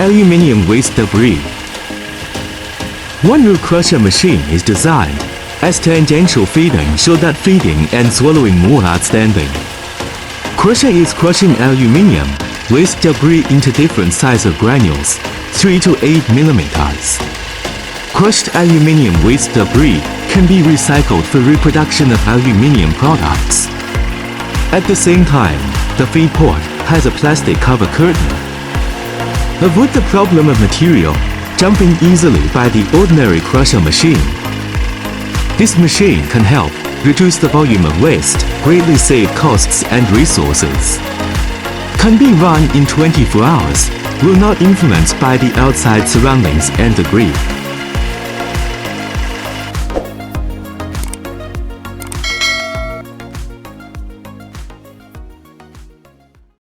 Aluminium waste debris. Wanrooe crusher machine is designed as tangential feeding so that feeding and swallowing more outstanding. Crusher is crushing aluminium waste debris into different size of granules, 3 to 8 millimeters. Crushed aluminium waste debris can be recycled for reproduction of aluminium products. At the same time, the feed port has a plastic cover curtain. Avoid the problem of material jumping easily by the ordinary crusher machine. This machine can help reduce the volume of waste, greatly save costs and resources. Can be run in 24 hours, will not influence by the outside surroundings and the grid.